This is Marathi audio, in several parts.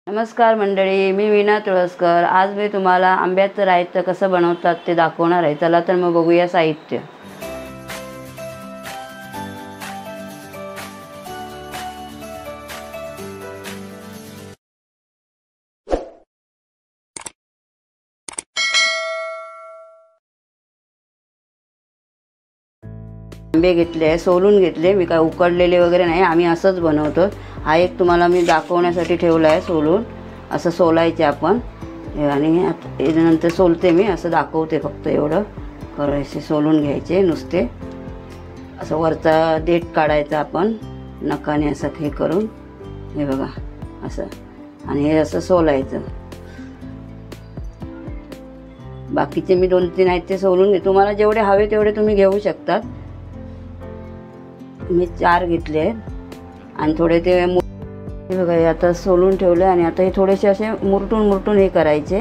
नमस्कार मंडळी, मी वीणा तुळसकर। आज मी तुम्हाला आंब्याचं रायतं कसं बनवतात ते दाखवणार आहे। चला तर मग बघूया साहित्य। आंबे घेतले, सोलून घेतले। मी काय उकडलेले वगैरे नाही, आम्ही असंच बनवतो। हा एक तुम्हाला मी दाखवण्यासाठी ठेवला आहे सोलून। असं सोलायचे आपण आणि नंतर सोलते मी, असं दाखवते फक्त। एवढं करायचे, सोलून घ्यायचे नुसते। असं वरचा देठ काढायचा आपण नखाने, असं हे करून, हे बघा असं, आणि हे असं सोलायचं। बाकीचे मी 2-3 आहेत ते सोलून घे। तुम्हाला जेवढे हवे तेवढे तुम्ही घेऊ शकतात। मी 4 घेतले आहेत आणि थोडे ते हे बघा, हे आता सोलून ठेवले आणि आता हे थोडेसे असे मुरटून हे करायचे,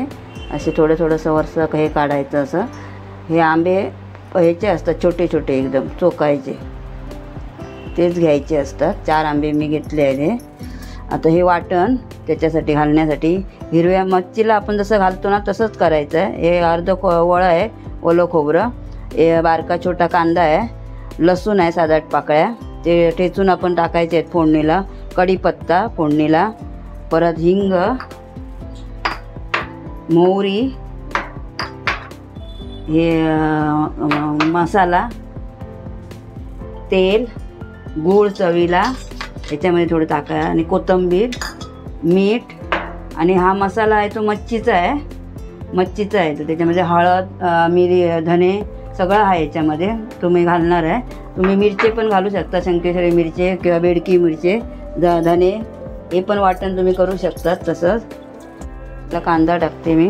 असे थोडंसं वरचं हे काढायचं असं। हे आंबे ह्याचे असतात, छोटे छोटे एकदम चोकायचे, तेच घ्यायचे असतात। 4 आंबे मी घेतले आहेत। हे आता हे वाटण त्याच्यासाठी घालण्यासाठी हिरव्या मच्छीला आपण जसं घालतो ना तसंच करायचं आहे। हे अर्ध वळं आहे, ओलं खोबरं, हे बारका छोटा कांदा आहे, लसूण आहे 7-8 पाकळ्या, ते ठेचून आपण टाकायचे आहेत फोडणीला। कढीपत्ता फोडणीला, परत हिंग, मोहरी, हे मसाला, तेल, गूळ चवीला याच्यामध्ये थोडं टाका, आणि कोथिंबीर, मीठ, आणि हा मसाला आहे तो मच्छीचा आहे तो। त्याच्यामध्ये हळद, मिरी, धने सगळं आहे याच्यामध्ये, तुम्ही घालणार आहे। तुम्ही मिरचे पण घालू शकता, शंकेश्वरी मिरचे किंवा बेडकी मिरचे, धने, हे पण वाटण तुम्ही करू शकतात तसंच। आता कांदा टाकते मी,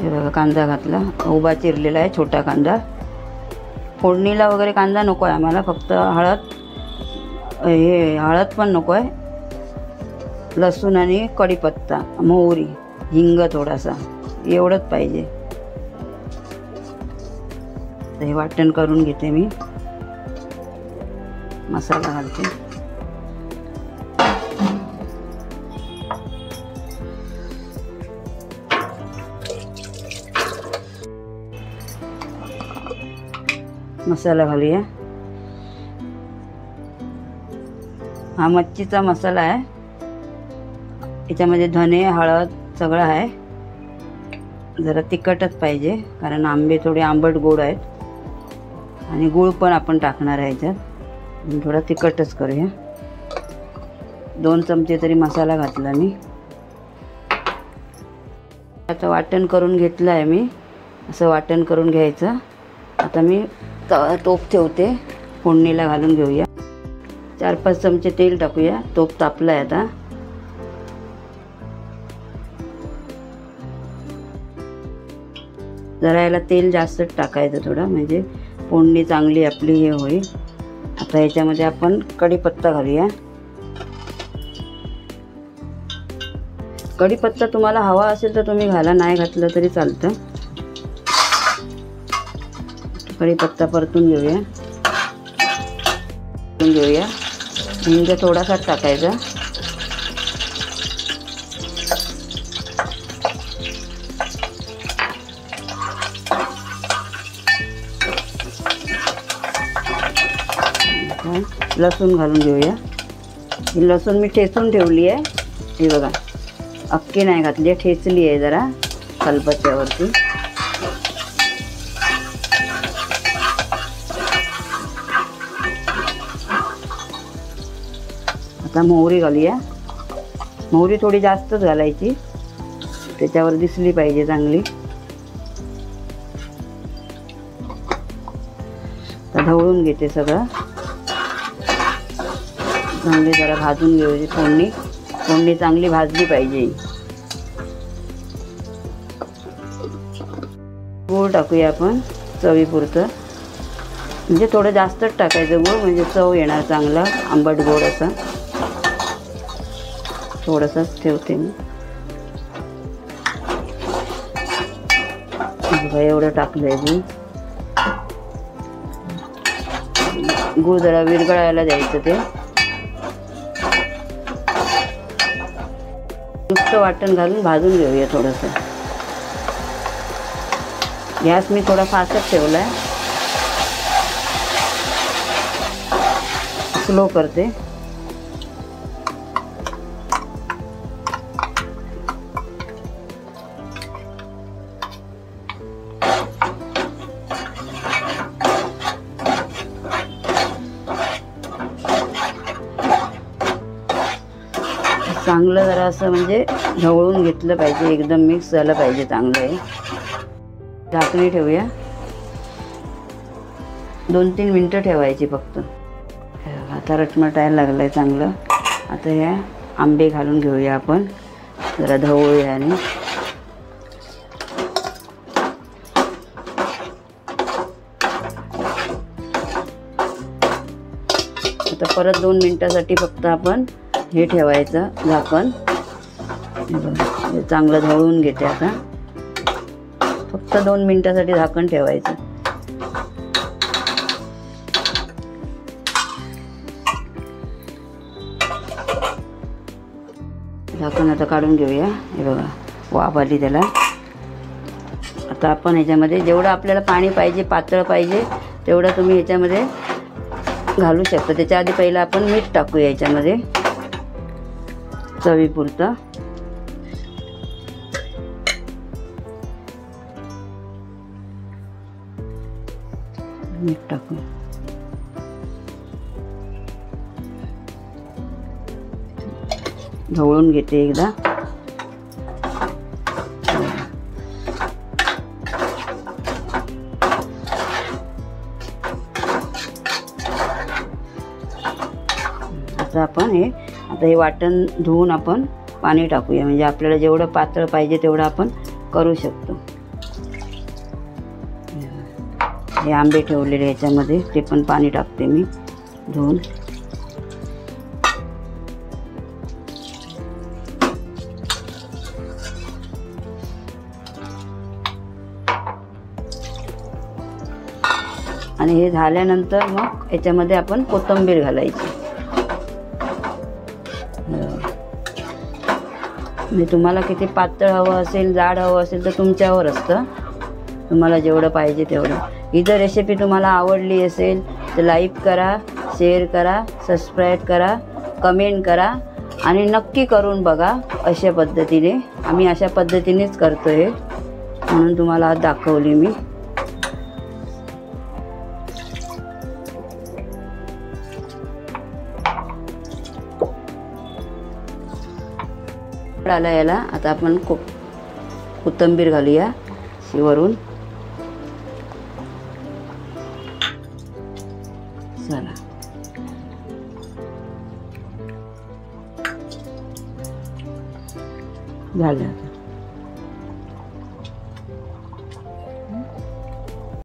हे बघा कांदा घातला, उभा चिरलेला आहे छोटा कांदा। फोडणीला वगैरे कांदा नको आहे आम्हाला, फक्त हळद पण नको आहे, लसूण आणि कढीपत्ता, मोहरी, हिंग थोडासा, एवढंच पाहिजे। हे वाटण करून घेते मी, मसाला घालते। मसाला घालूया। हा मच्छीचा मसाला आहे, याच्यामध्ये धने, हळद सगळं आहे। जरा तिखटच पाहिजे कारण आंबे थोडे आंबट गोड आहेत, आणि गूळ पण आपण टाकणार आहे याच्यात, थोडा तिखटच करूया। 2 चमचे तरी मसाला घातला मी। आता वाटण करून घेतलं आहे मी, असं वाटण करून घ्यायचं। आता मी तोप ठेवते, फोडणीला घालून घेऊया। 4-5 चमचे तेल टाकूया, तोप तापला आहे आता। जरा याला तेल जास्तच टाकायचं थोडं, म्हणजे फोडणी चांगली आपली हे होईल। आता याच्यामध्ये आपण कढीपत्ता घालूया। कढीपत्ता तुम्हाला हवा असेल तर तुम्ही घाला, नाही घातलं तरी चालतं। कढीपत्ता परतून घेऊया, हिंग थोडासाच टाकायचा। लसूण घालून घेऊया। ही लसूण मी ठेचून ठेवली आहे, हे बघा, अख्खी नाही घातली आहे, ठेचली आहे जरा खलबत्त्यावरती। आता मोहरी घालूया। मोहरी थोडी जास्तच घालायची, त्याच्यावर दिसली पाहिजे चांगली। आता ढवळून घेते सगळं, चांगली जरा भाजून घेऊया। फोडणी चांगली भाजली पाहिजे। गूळ टाकूया आपण चवीपुरतं, म्हणजे थोडं जास्तच टाकायचं गूळ, म्हणजे चव येणार चांगला आंबट गोड असा। थोडंसंच ठेवते मी, एवढं टाकलं आहे गूळ जरा विरघळायला द्यायचं ते। नुसतं वाटण घालून भाजून घेऊया थोडंसं. गॅस मी थोडा फास्टच ठेवला आहे, स्लो करते. चांगलं जरा असं म्हणजे ढवळून घेतलं पाहिजे, एकदम मिक्स झालं पाहिजे चांगलं. आहे झाकणी ठेवूया, 2-3 मिनटं ठेवायची फक्त. आता रटमटायला लागलं आहे चांगलं. आता ह्या आंबे घालून घेऊया आपण, जरा ढवळूया. आणि आता परत 2 मिनटासाठी फक्त आपण हे ठेवायचं झाकण. चांगलं ढवळून घेते. आता फक्त 2 मिनटासाठी झाकण ठेवायचं. झाकण आता काढून घेऊया. हे बघा वाफ आली त्याला. आता आपण ह्याच्यामध्ये जेवढं आपल्याला पाणी पाहिजे, पातळ पाहिजे तेवढं तुम्ही ह्याच्यामध्ये घालू शकता. त्याच्या आधी पहिला आपण मीठ टाकूया ह्याच्यामध्ये चवीपुरतं. मीठ टाकू. ढवळून घेते एकदा. आता आपण हे वाटण धुवून आपण पाणी टाकूया, म्हणजे आपल्याला जेवढं पातळ पाहिजे तेवढं आपण करू शकतो. हे आंबे ठेवलेले ह्याच्यामध्ये ते पण पाणी टाकते मी धुवून. आणि हे झाल्यानंतर मग याच्यामध्ये आपण कोथिंबीर घालायची. म्हणजे तुम्हाला किती पातळ हवं असेल, जाड हवं असेल तर तुमच्यावर असतं, तुम्हाला जेवढं पाहिजे तेवढं. ही जर रेसिपी तुम्हाला आवडली असेल तर लाईक करा, शेअर करा, सबस्क्राईब करा, कमेंट करा आणि नक्की करून बघा. अशा पद्धतीने आम्ही अशा पद्धतीनेच करतो आहे, म्हणून तुम्हाला आज दाखवली मी. आला याला. आता आपण कोथिंबीर घालूया वरून. चला झालं.